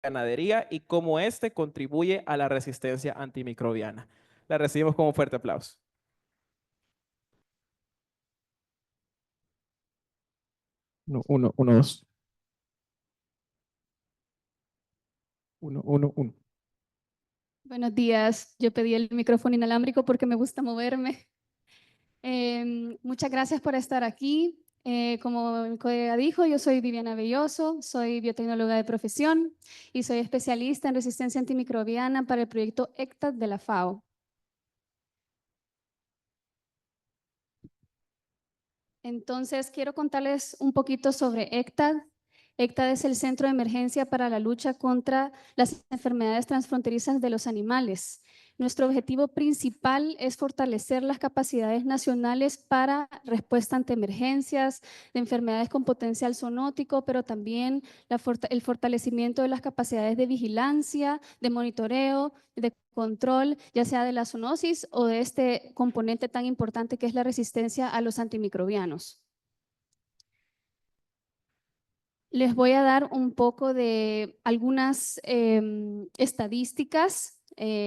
ganadería y cómo este contribuye a la resistencia antimicrobiana. La recibimos con un fuerte aplauso. Uno, dos. Uno. Buenos días, yo pedí el micrófono inalámbrico porque me gusta moverme. Muchas gracias por estar aquí. Como mi colega dijo, yo soy Viviana Belloso, soy biotecnóloga de profesión y soy especialista en resistencia antimicrobiana para el proyecto ECTAD de la FAO. Entonces, quiero contarles un poquito sobre ECTAD. ECTAD es el Centro de Emergencia para la Lucha contra las Enfermedades Transfronterizas de los Animales. Nuestro objetivo principal es fortalecer las capacidades nacionales para respuesta ante emergencias de enfermedades con potencial zoonótico, pero también el fortalecimiento de las capacidades de vigilancia, de monitoreo, de control, ya sea de la zoonosis o de este componente tan importante que es la resistencia a los antimicrobianos. Les voy a dar un poco de algunas estadísticas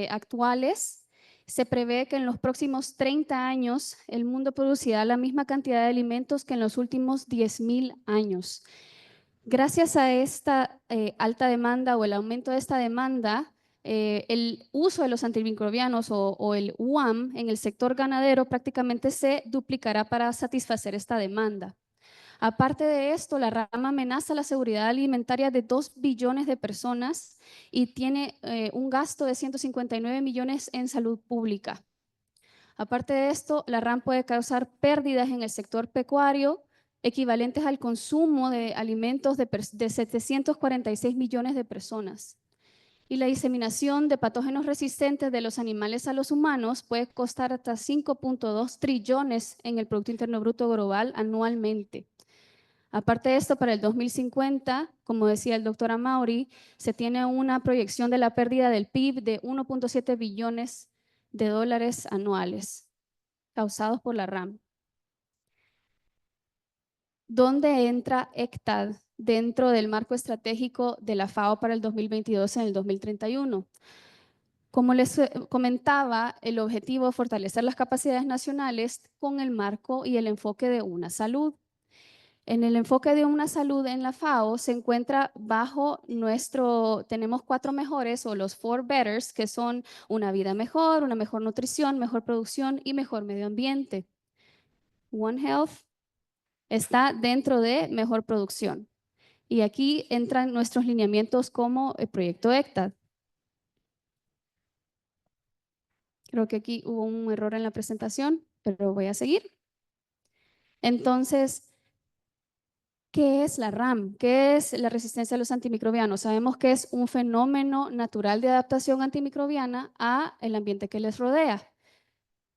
actuales. Se prevé que en los próximos 30 años el mundo producirá la misma cantidad de alimentos que en los últimos 10.000 años. Gracias a esta alta demanda o el aumento de esta demanda, el uso de los antimicrobianos o el UAM en el sector ganadero prácticamente se duplicará para satisfacer esta demanda. Aparte de esto, la rama amenaza la seguridad alimentaria de 2 billones de personas y tiene un gasto de 159 millones en salud pública. Aparte de esto, la RAM puede causar pérdidas en el sector pecuario equivalentes al consumo de alimentos de 746 millones de personas. Y la diseminación de patógenos resistentes de los animales a los humanos puede costar hasta 5.2 trillones en el Producto Interno Bruto Global anualmente. Aparte de esto, para el 2050, como decía el doctor Amaury, se tiene una proyección de la pérdida del PIB de 1.7 billones de dólares anuales causados por la RAM. ¿Dónde entra ECTAD dentro del marco estratégico de la FAO para el 2022 en el 2031? Como les comentaba, el objetivo es fortalecer las capacidades nacionales con el marco y el enfoque de una salud. En el enfoque de una salud en la FAO se encuentra bajo tenemos 4 mejores o los 4 betters, que son una vida mejor, una mejor nutrición, mejor producción y mejor medio ambiente. One Health está dentro de mejor producción. Y aquí entran nuestros lineamientos como el proyecto ECTAD. Creo que aquí hubo un error en la presentación, pero voy a seguir. Entonces, ¿qué es la RAM? ¿Qué es la resistencia a los antimicrobianos? Sabemos que es un fenómeno natural de adaptación antimicrobiana a el ambiente que les rodea.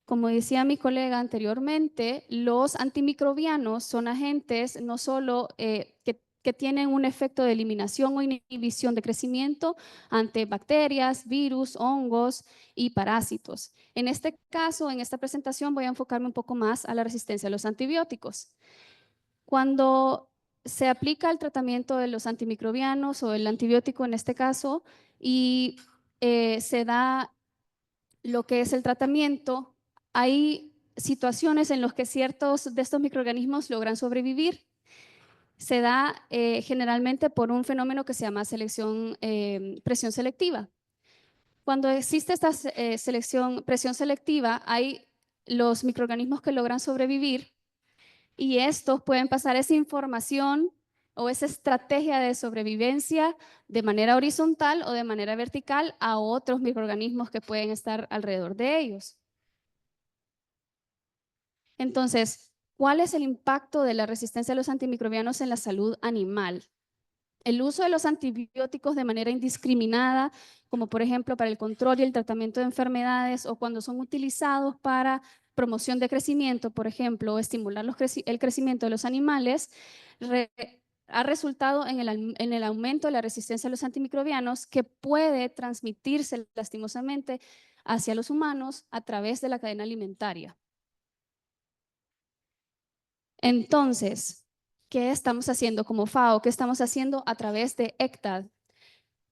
Como decía mi colega anteriormente, los antimicrobianos son agentes no solo que tienen un efecto de eliminación o inhibición de crecimiento ante bacterias, virus, hongos y parásitos. En este caso, en esta presentación, voy a enfocarme un poco más a la resistencia a los antibióticos. Cuando se aplica el tratamiento de los antimicrobianos o el antibiótico en este caso y se da lo que es el tratamiento, hay situaciones en las que ciertos de estos microorganismos logran sobrevivir. Se da generalmente por un fenómeno que se llama presión selectiva. Cuando existe esta presión selectiva, hay los microorganismos que logran sobrevivir y estos pueden pasar esa información o esa estrategia de sobrevivencia de manera horizontal o de manera vertical a otros microorganismos que pueden estar alrededor de ellos. Entonces, ¿cuál es el impacto de la resistencia a los antimicrobianos en la salud animal? El uso de los antibióticos de manera indiscriminada, como por ejemplo para el control y el tratamiento de enfermedades o cuando son utilizados para promoción de crecimiento, por ejemplo, o estimular el crecimiento de los animales, ha resultado en el aumento de la resistencia a los antimicrobianos que puede transmitirse lastimosamente hacia los humanos a través de la cadena alimentaria. Entonces, ¿qué estamos haciendo como FAO? ¿Qué estamos haciendo a través de ECTAD?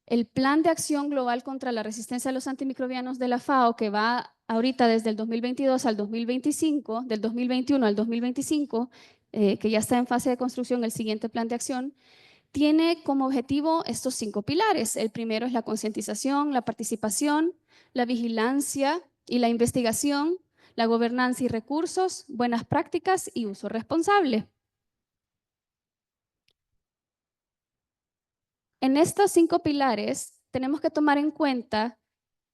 El Plan de Acción Global contra la Resistencia a los Antimicrobianos de la FAO, que va ahorita desde el 2022 al 2025, del 2021 al 2025, que ya está en fase de construcción, el siguiente plan de acción, tiene como objetivo estos 5 pilares. El primero es la concientización, la participación, la vigilancia y la investigación, la gobernanza y recursos, buenas prácticas y uso responsable. En estos 5 pilares tenemos que tomar en cuenta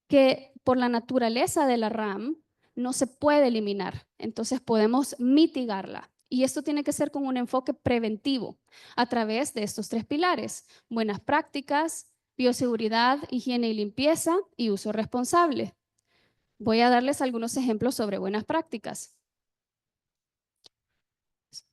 que por la naturaleza de la RAM no se puede eliminar, entonces podemos mitigarla. Y esto tiene que ser con un enfoque preventivo a través de estos 3 pilares: buenas prácticas, bioseguridad, higiene y limpieza y uso responsable. Voy a darles algunos ejemplos sobre buenas prácticas.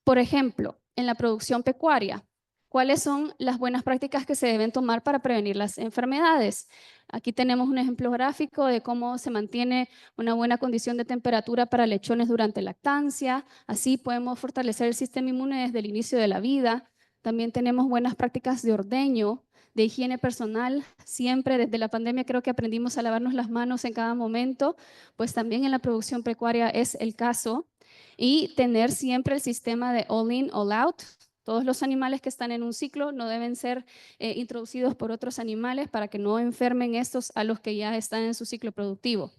Por ejemplo, en la producción pecuaria, ¿cuáles son las buenas prácticas que se deben tomar para prevenir las enfermedades? Aquí tenemos un ejemplo gráfico de cómo se mantiene una buena condición de temperatura para lechones durante lactancia. Así podemos fortalecer el sistema inmune desde el inicio de la vida. También tenemos buenas prácticas de ordeño, de higiene personal. Siempre desde la pandemia creo que aprendimos a lavarnos las manos en cada momento, pues también en la producción pecuaria es el caso. Y tener siempre el sistema de all in, all out. Todos los animales que están en un ciclo no deben ser introducidos por otros animales para que no enfermen estos a los que ya están en su ciclo productivo.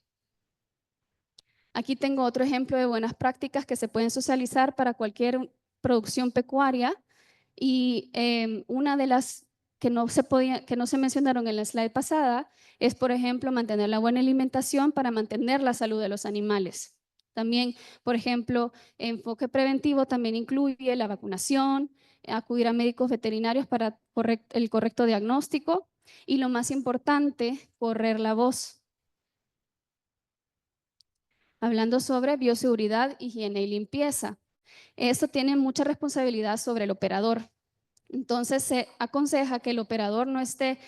Aquí tengo otro ejemplo de buenas prácticas que se pueden socializar para cualquier producción pecuaria, y una de las que no se mencionaron en la slide pasada es, por ejemplo, mantener la buena alimentación para mantener la salud de los animales. También, por ejemplo, enfoque preventivo también incluye la vacunación, acudir a médicos veterinarios para el correcto diagnóstico y, lo más importante, correr la voz. Hablando sobre bioseguridad, higiene y limpieza. Esto tiene mucha responsabilidad sobre el operador. Entonces se aconseja que el operador no esté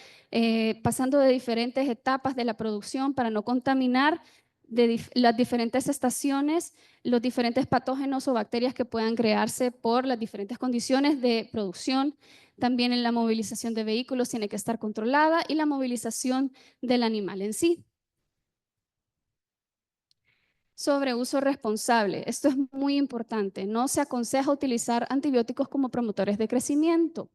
pasando de diferentes etapas de la producción para no contaminar las diferentes estaciones, los diferentes patógenos o bacterias que puedan crearse por las diferentes condiciones de producción. También en la movilización de vehículos tiene que estar controlada, y la movilización del animal en sí. Sobre uso responsable, esto es muy importante. No se aconseja utilizar antibióticos como promotores de crecimiento.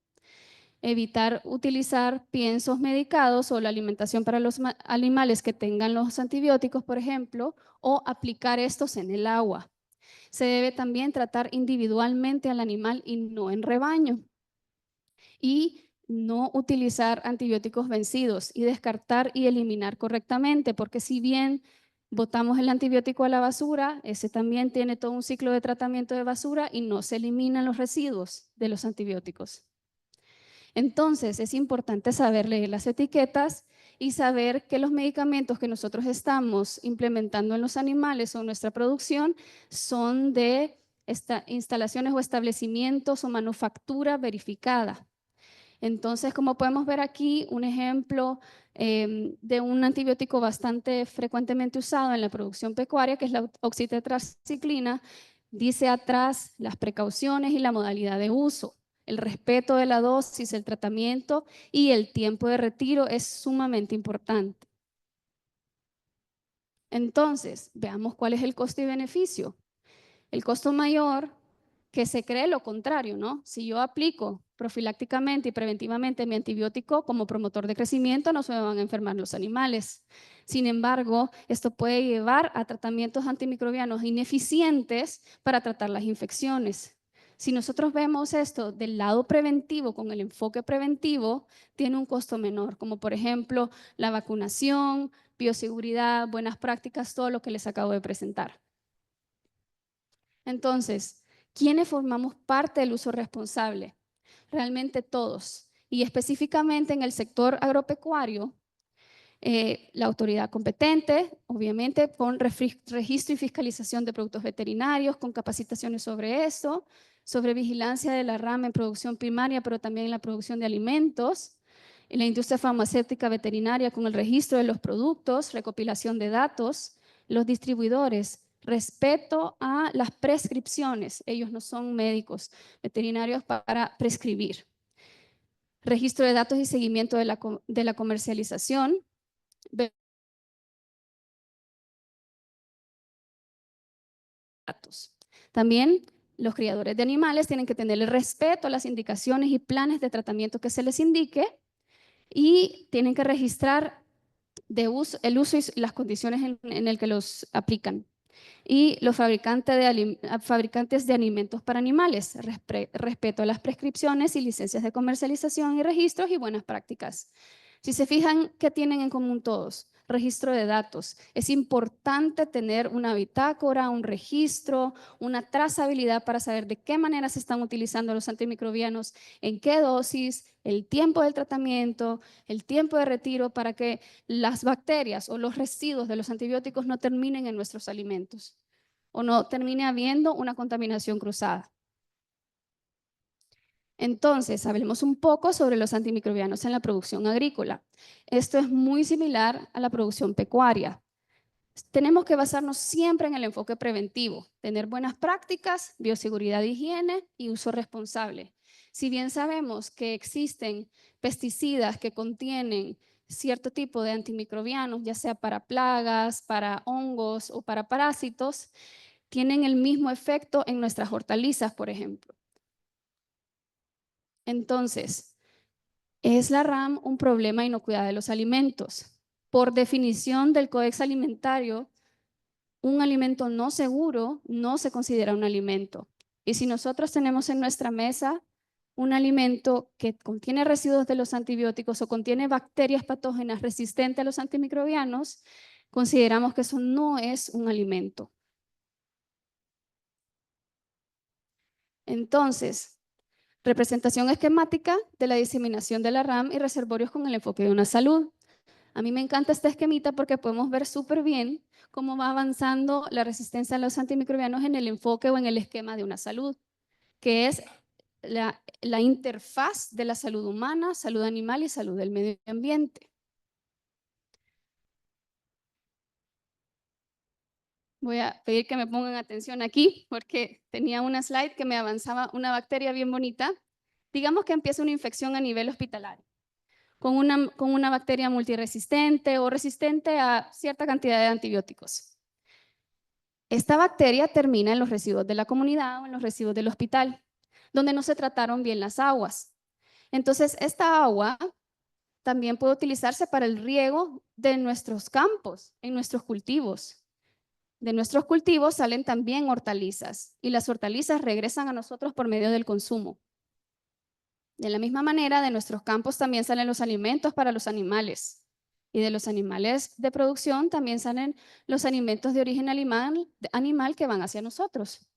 Evitar utilizar piensos medicados o la alimentación para los animales que tengan los antibióticos, por ejemplo, o aplicar estos en el agua. Se debe también tratar individualmente al animal y no en rebaño. Y no utilizar antibióticos vencidos y descartar y eliminar correctamente, porque si bien botamos el antibiótico a la basura, ese también tiene todo un ciclo de tratamiento de basura y no se eliminan los residuos de los antibióticos. Entonces, es importante saber leer las etiquetas y saber que los medicamentos que nosotros estamos implementando en los animales o en nuestra producción son de instalaciones o establecimientos o manufactura verificada. Entonces, como podemos ver aquí, un ejemplo de un antibiótico bastante frecuentemente usado en la producción pecuaria, que es la oxitetraciclina, dice atrás las precauciones y la modalidad de uso. El respeto de la dosis, el tratamiento y el tiempo de retiro es sumamente importante. Entonces, veamos cuál es el costo y beneficio. El costo mayor, que se cree lo contrario, ¿no? Si yo aplico profilácticamente y preventivamente mi antibiótico como promotor de crecimiento, no se me van a enfermar los animales. Sin embargo, esto puede llevar a tratamientos antimicrobianos ineficientes para tratar las infecciones. Si nosotros vemos esto del lado preventivo, con el enfoque preventivo, tiene un costo menor, como por ejemplo la vacunación, bioseguridad, buenas prácticas, todo lo que les acabo de presentar. Entonces, ¿quiénes formamos parte del uso responsable? Realmente todos. Y específicamente en el sector agropecuario, la autoridad competente, obviamente, con registro y fiscalización de productos veterinarios, con capacitaciones sobre eso, sobre vigilancia de la rama en producción primaria, pero también en la producción de alimentos, en la industria farmacéutica veterinaria con el registro de los productos, recopilación de datos, los distribuidores, respeto a las prescripciones. Ellos no son médicos veterinarios para prescribir. registro de datos y seguimiento de la comercialización. Datos. También los criadores de animales tienen que tener el respeto a las indicaciones y planes de tratamiento que se les indique y tienen que registrar el uso y las condiciones en el que los aplican. Y los fabricantes de alimentos para animales, respeto a las prescripciones y licencias de comercialización y registros y buenas prácticas. Si se fijan, ¿qué tienen en común todos? Registro de datos. Es importante tener una bitácora, un registro, una trazabilidad para saber de qué manera se están utilizando los antimicrobianos, en qué dosis, el tiempo del tratamiento, el tiempo de retiro, para que las bacterias o los residuos de los antibióticos no terminen en nuestros alimentos o no termine habiendo una contaminación cruzada. Entonces, hablemos un poco sobre los antimicrobianos en la producción agrícola. Esto es muy similar a la producción pecuaria. Tenemos que basarnos siempre en el enfoque preventivo, tener buenas prácticas, bioseguridad, higiene y uso responsable. Si bien sabemos que existen pesticidas que contienen cierto tipo de antimicrobianos, ya sea para plagas, para hongos o para parásitos, tienen el mismo efecto en nuestras hortalizas, por ejemplo. Entonces, ¿es la RAM un problema de inocuidad de los alimentos? Por definición del Codex Alimentario, un alimento no seguro no se considera un alimento. Y si nosotros tenemos en nuestra mesa un alimento que contiene residuos de los antibióticos o contiene bacterias patógenas resistentes a los antimicrobianos, consideramos que eso no es un alimento. Entonces, representación esquemática de la diseminación de la RAM y reservorios con el enfoque de una salud. A mí me encanta este esquemita porque podemos ver súper bien cómo va avanzando la resistencia a los antimicrobianos en el enfoque o en el esquema de una salud, que es la interfaz de la salud humana, salud animal y salud del medio ambiente. Voy a pedir que me pongan atención aquí porque tenía una slide que me avanzaba una bacteria bien bonita. Digamos que empieza una infección a nivel hospitalario con una bacteria multiresistente o resistente a cierta cantidad de antibióticos. Esta bacteria termina en los residuos de la comunidad o en los residuos del hospital, donde no se trataron bien las aguas. Entonces, esta agua también puede utilizarse para el riego de nuestros campos, en nuestros cultivos. De nuestros cultivos salen también hortalizas y las hortalizas regresan a nosotros por medio del consumo. De la misma manera, de nuestros campos también salen los alimentos para los animales. Y de los animales de producción también salen los alimentos de origen animal que van hacia nosotros.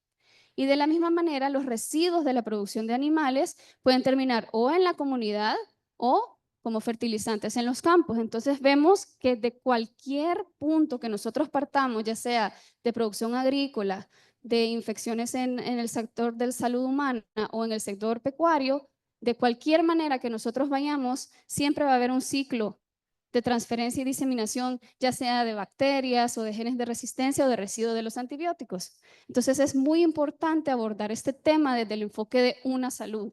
Y de la misma manera, los residuos de la producción de animales pueden terminar o en la comunidad o como fertilizantes en los campos. Entonces vemos que de cualquier punto que nosotros partamos, ya sea de producción agrícola, de infecciones en el sector de salud humana o en el sector pecuario, de cualquier manera que nosotros vayamos, siempre va a haber un ciclo de transferencia y diseminación, ya sea de bacterias o de genes de resistencia o de residuos de los antibióticos. Entonces es muy importante abordar este tema desde el enfoque de una salud.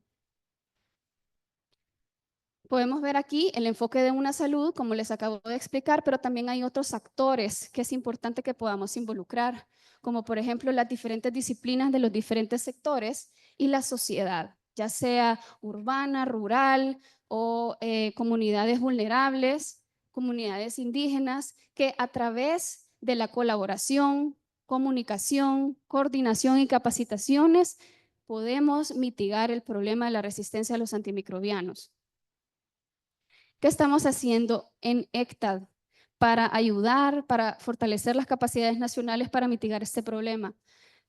Podemos ver aquí el enfoque de una salud, como les acabo de explicar, pero también hay otros actores que es importante que podamos involucrar, como por ejemplo las diferentes disciplinas de los diferentes sectores y la sociedad, ya sea urbana, rural o comunidades vulnerables, comunidades indígenas, que a través de la colaboración, comunicación, coordinación y capacitaciones podemos mitigar el problema de la resistencia a los antimicrobianos. ¿Qué estamos haciendo en ECTAD para ayudar, para fortalecer las capacidades nacionales para mitigar este problema?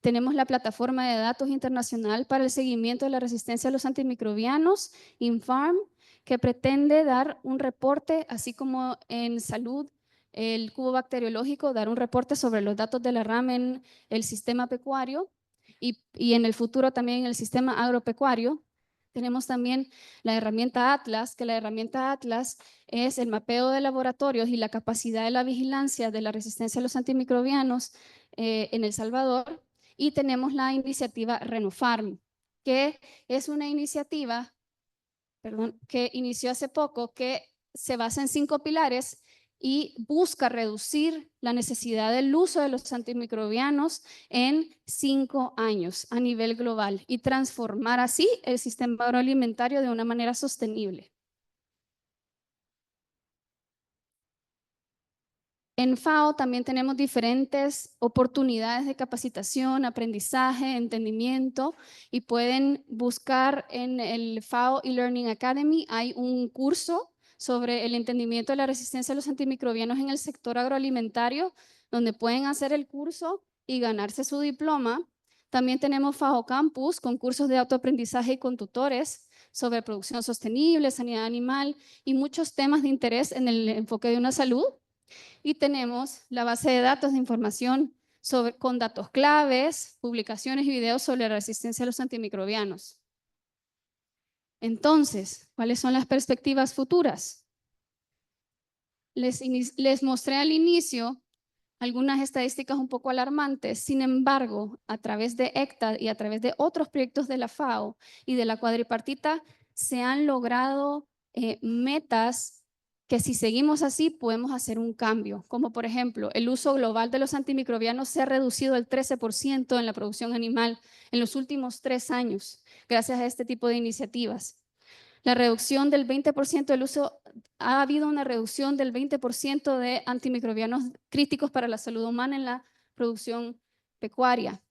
Tenemos la plataforma de datos internacional para el seguimiento de la resistencia a los antimicrobianos, INFARM, que pretende dar un reporte, así como en salud, el cubo bacteriológico, dar un reporte sobre los datos de la RAM en el sistema pecuario y en el futuro también en el sistema agropecuario. Tenemos también la herramienta Atlas, que la herramienta Atlas es el mapeo de laboratorios y la capacidad de la vigilancia de la resistencia a los antimicrobianos en El Salvador. Y tenemos la iniciativa Renofarm, que es una iniciativa que inició hace poco, que se basa en 5 pilares y busca reducir la necesidad del uso de los antimicrobianos en 5 años a nivel global y transformar así el sistema agroalimentario de una manera sostenible. En FAO también tenemos diferentes oportunidades de capacitación, aprendizaje, entendimiento, y pueden buscar en el FAO eLearning Academy. Hay un curso sobre el entendimiento de la resistencia a los antimicrobianos en el sector agroalimentario, donde pueden hacer el curso y ganarse su diploma. También tenemos FAO Campus con cursos de autoaprendizaje y con tutores sobre producción sostenible, sanidad animal y muchos temas de interés en el enfoque de una salud. Y tenemos la base de datos de información con datos claves, publicaciones y videos sobre la resistencia a los antimicrobianos. Entonces, ¿cuáles son las perspectivas futuras? Les mostré al inicio algunas estadísticas un poco alarmantes. Sin embargo, a través de ECTA y a través de otros proyectos de la FAO y de la cuadripartita, se han logrado metas que si seguimos así podemos hacer un cambio, como por ejemplo el uso global de los antimicrobianos se ha reducido el 13% en la producción animal en los últimos 3 años, gracias a este tipo de iniciativas. La reducción del 20% del uso, ha habido una reducción del 20% de antimicrobianos críticos para la salud humana en la producción pecuaria.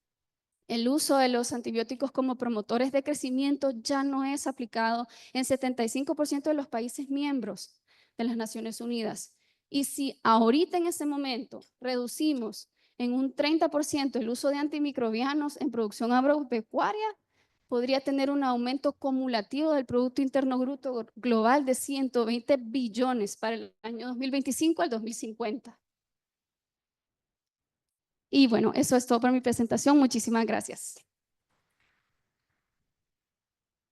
El uso de los antibióticos como promotores de crecimiento ya no es aplicado en 75% de los países miembros de las Naciones Unidas. Y si ahorita en ese momento reducimos en un 30% el uso de antimicrobianos en producción agropecuaria, podría tener un aumento acumulativo del Producto Interno Bruto global de 120 billones para el año 2025 al 2050. Y bueno, eso es todo para mi presentación. Muchísimas gracias.